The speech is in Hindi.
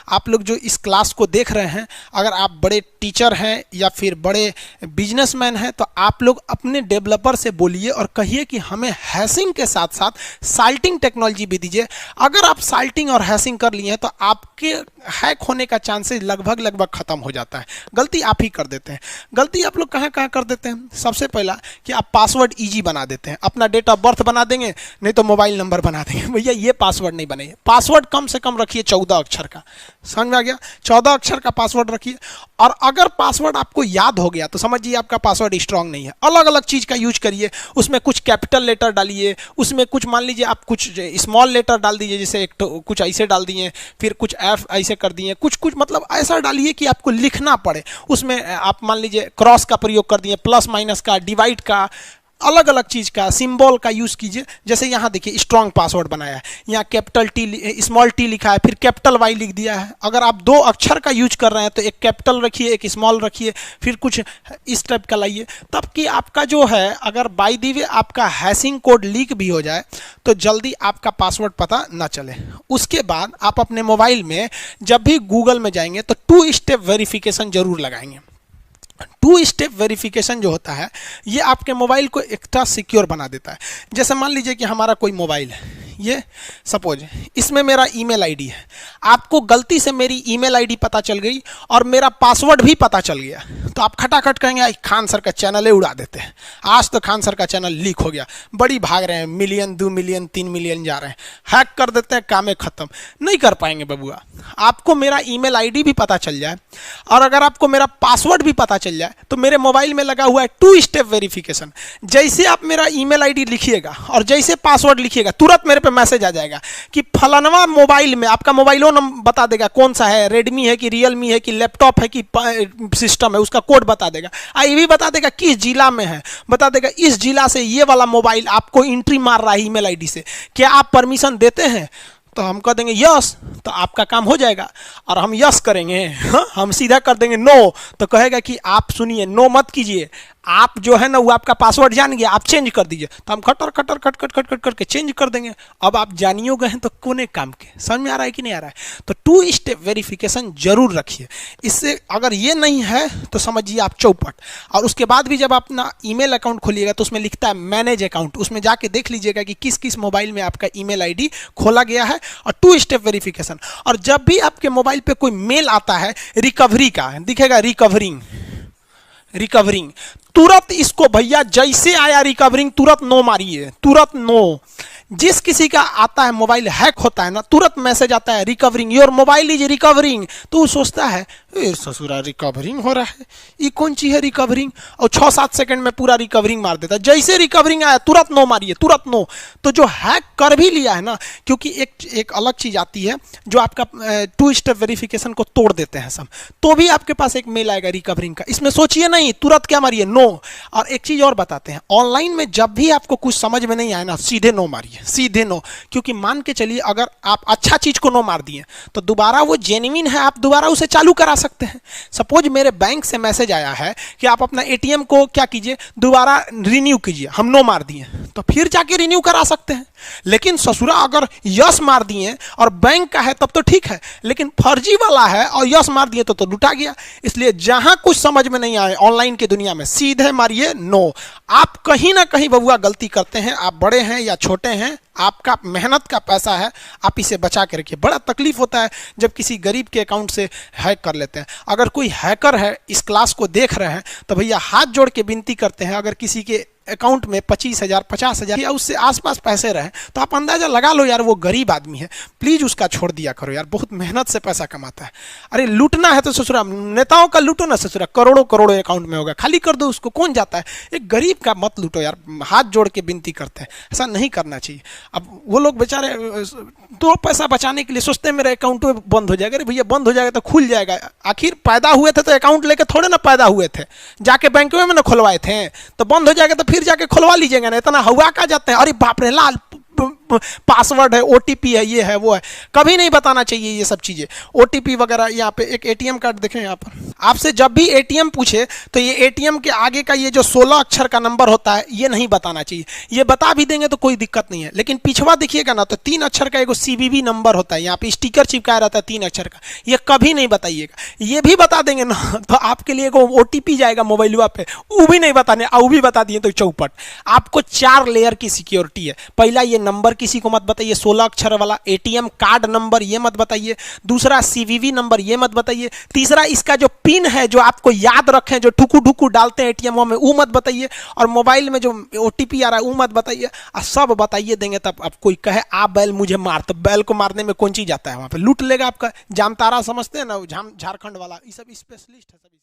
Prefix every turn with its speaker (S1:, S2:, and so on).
S1: आप लोग जो इस क्लास को देख रहे हैं, अगर आप बड़े टीचर हैं या फिर बड़े बिजनेसमैन हैं तो आप लोग अपने डेवलपर से बोलिए और कहिए कि हमें हैशिंग के साथ साथ साल्टिंग टेक्नोलॉजी भी दीजिए। अगर आप साल्टिंग और हैशिंग कर लिए हैं तो आपके हैक होने का चांसेस लगभग खत्म हो जाता है। गलती आप ही कर देते हैं। गलती आप लोग कहाँ कहाँ कर देते हैं? सबसे पहला कि आप पासवर्ड इजी बना देते हैं, अपना डेट ऑफ बर्थ बना देंगे, नहीं तो मोबाइल नंबर बना देंगे। भैया ये पासवर्ड नहीं बनेगा। पासवर्ड कम से कम रखिए 14 अक्षर का, समझ में आ गया? 14 अक्षर का पासवर्ड रखिए। और अगर पासवर्ड आपको याद हो गया तो समझिए आपका पासवर्ड स्ट्रांग नहीं है। अलग अलग चीज़ का यूज करिए, उसमें कुछ कैपिटल लेटर डालिए, उसमें कुछ मान लीजिए आप कुछ स्मॉल लेटर डाल दीजिए, जैसे एक तो कुछ ऐसे डाल दिए, फिर कुछ एफ ऐसे कर दिए, कुछ मतलब ऐसा डालिए कि आपको लिखना पड़े। उसमें आप मान लीजिए क्रॉस का प्रयोग कर दिए, प्लस माइनस का, डिवाइड का, अलग अलग चीज़ का सिंबल का यूज़ कीजिए। जैसे यहाँ देखिए स्ट्रॉन्ग पासवर्ड बनाया है, यहाँ कैपिटल टी स्मॉल टी लिखा है, फिर कैपिटल वाई लिख दिया है। अगर आप 2 अक्षर का यूज कर रहे हैं तो एक कैपिटल रखिए, एक स्मॉल रखिए, फिर कुछ इस टाइप का लाइए, तब कि आपका जो है अगर बाय द वे आपका हैशिंग कोड लीक भी हो जाए तो जल्दी आपका पासवर्ड पता ना चले। उसके बाद आप अपने मोबाइल में जब भी गूगल में जाएंगे तो 2 स्टेप वेरिफिकेशन जरूर लगाएंगे। 2 स्टेप वेरिफिकेशन जो होता है ये आपके मोबाइल को एक्स्ट्रा सिक्योर बना देता है। जैसे मान लीजिए कि हमारा कोई मोबाइल है, ये सपोज इसमें मेरा ईमेल आईडी है, आपको गलती से मेरी ईमेल आईडी पता चल गई और मेरा पासवर्ड भी पता चल गया तो आप खटाखट कहेंगे खान सर का चैनल ही उड़ा देते हैं, आज तो खान सर का चैनल लीक हो गया, बड़ी भाग रहे हैं, मिलियन 2 मिलियन 3 मिलियन जा रहे हैं, हैक कर देते हैं, कामें खत्म। नहीं कर पाएंगे बबुआ। आपको मेरा ईमेल आईडी भी पता चल जाए और अगर आपको मेरा पासवर्ड भी पता चल जाए तो मेरे मोबाइल में लगा हुआ है 2 स्टेप वेरिफिकेशन। जैसे आप मेरा ईमेल आईडी लिखिएगा और जैसे पासवर्ड लिखिएगा तुरंत मेरे पे मैसेज आ जाएगा कि फलानवा मोबाइल में, आपका मोबाइलो नंबर बता देगा कौन सा है, रेडमी है कि रियलमी है कि लैपटॉप है कि सिस्टम है, उसका कोड बता देगा। ये भी बता देगा किस जिला में है, बता देगा इस जिला से ये वाला मोबाइल आपको एंट्री मार रहा है ईमेल आईडी से, क्या आप परमिशन देते हैं? तो हम कह देंगे यस, तो आपका काम हो जाएगा। और हम यस करेंगे, हम सीधा कर देंगे नो, तो कहेगा कि आप सुनिए, नो मत कीजिए, आप जो है ना वो आपका पासवर्ड जान गया, आप चेंज कर दीजिए। तो हम खटर खटर खट खट खट खट करके चेंज कर देंगे। अब आप जानियो गए हैं तो कोने काम के, समझ में आ रहा है कि नहीं आ रहा है? तो 2 स्टेप वेरिफिकेशन जरूर रखिए। इससे अगर ये नहीं है तो समझिए आप चौपट। और उसके बाद भी जब आप अपना ईमेल अकाउंट खोलिएगा तो उसमें लिखता है मैनेज अकाउंट, उसमें जाके देख लीजिएगा कि किस किस मोबाइल में आपका ईमेल आईडी खोला गया है, और 2 स्टेप वेरिफिकेशन। और जब भी आपके मोबाइल पे कोई मेल आता है रिकवरी का, दिखेगा रिकवरिंग, तुरंत इसको भैया जैसे आया रिकवरिंग तुरंत नो मारिए, तुरंत नो। जिस किसी का आता है मोबाइल हैक होता है ना, तुरंत मैसेज आता है recovering, your mobile is recovering. तो वो सोचता है ससुरा रिकवरिंग हो रहा है, ये कौन चीज़ है रिकवरिंग, और 6-7 सेकंड में पूरा रिकवरिंग मार देता है। जैसे रिकवरिंग आया तुरंत नो मारिए, तुरंत नो। तो जो हैक कर भी लिया है ना, क्योंकि एक अलग चीज़ आती है जो आपका 2 स्टेप वेरिफिकेशन को तोड़ देते हैं सब, तो भी आपके पास एक मेल आएगा रिकवरिंग का, इसमें सोचिए नहीं, तुरंत क्या मारिए, नो। और एक चीज़ और बताते हैं, ऑनलाइन में जब भी आपको कुछ समझ में नहीं आए ना, सीधे नो मारिए, सीधे नो। क्योंकि मान के चलिए अगर आप अच्छा चीज़ को नो मार दिए तो दोबारा वो जेन्युइन है, आप दोबारा उसे चालू करा सकते हैं। सपोज मेरे बैंक से मैसेज आया है कि आप अपना एटीएम को क्या कीजिए, दोबारा रिन्यू कीजिए, हम नो मार दिए, तो फिर जाके रिन्यू करा सकते हैं। लेकिन ससुरा अगर यस मार दिए और बैंक का है तब तो ठीक है, लेकिन फर्जी वाला है और यस मार दिए तो लुटा गया। इसलिए जहां कुछ समझ में नहीं आए ऑनलाइन की दुनिया में, सीधे मारिए नो। आप कहीं ना कहीं बबुआ गलती करते हैं, आप बड़े हैं या छोटे हैं, आपका मेहनत का पैसा है, आप इसे बचा के रखिए। बड़ा तकलीफ होता है जब किसी गरीब के अकाउंट से हैक कर लेते हैं। अगर कोई हैकर है इस क्लास को देख रहे हैं तो भैया हाथ जोड़ के विनती करते हैं, अगर किसी के अकाउंट में 25,000 50,000 या उससे आसपास पैसे रहे तो आप अंदाजा लगा लो यार वो गरीब आदमी है, प्लीज उसका छोड़ दिया करो यार, बहुत मेहनत से पैसा कमाता है। अरे लूटना है तो ससुरा नेताओं का लूटो ना ससुरा, करोड़ों करोड़ों अकाउंट में होगा, खाली कर दो उसको, कौन जाता है। एक गरीब का मत लूटो यार, हाथ जोड़ के विनती करते हैं, ऐसा नहीं करना चाहिए। अब वो लोग बेचारे तो पैसा बचाने के लिए सोचते हैं मेरा अकाउंट बंद हो जाएगा। अरे भैया बंद हो जाएगा तो खुल जाएगा, आखिर पैदा हुए थे तो अकाउंट लेके थोड़े ना पैदा हुए थे, जाके बैंक में ना खुलवाए थे, तो बंद हो जाएगा तो फिर जाके खुलवा लीजिएगा ना, इतना हवा का जाते हैं। अरे बाप रे लाल पासवर्ड है, ओटीपी है, ये है वो है, कभी नहीं बताना चाहिए ये सब चीजें। ओटीपी वगैरह, यहाँ पे एक एटीएम कार्ड देखें, यहाँ पर आपसे जब भी एटीएम पूछे तो ये एटीएम के आगे का ये जो 16 अक्षर का नंबर होता है ये नहीं बताना चाहिए। ये बता भी देंगे तो कोई दिक्कत नहीं है, लेकिन पिछवा देखिएगा ना तो 3 अक्षर का एक सीवीवी नंबर होता है, यहाँ पे स्टिकर चिपकाया रहता है 3 अक्षर का, ये कभी नहीं बताइएगा। ये भी बता देंगे ना तो आपके लिए ओटीपी जाएगा मोबाइल पे, वो भी नहीं बताने, वो भी बता दिए तो चौपट। आपको 4 लेयर की सिक्योरिटी है। पहला, ये नंबर किसी को मत बताइए 16 अक्षर वाला, एटीएम कार्ड नंबर ये मत बताइए, दूसरा सीवीवी नंबर ये मत बताइए, तीसरा इसका जो पिन है जो आपको याद रखें, जो ठुकू ठुकू डालते हैं एटीएम में, वो मत बताइए, और मोबाइल में जो ओटीपी आ रहा है वो मत बताइए। सब बताइए देंगे तब अब कोई कहे आप बैल मुझे मार, तो बैल को मारने में कौन चीज आता है, वहां पे लूट लेगा आपका। जामतारा समझते हैं ना, झारखंड वाला, ये सब स्पेशलिस्ट है सभी।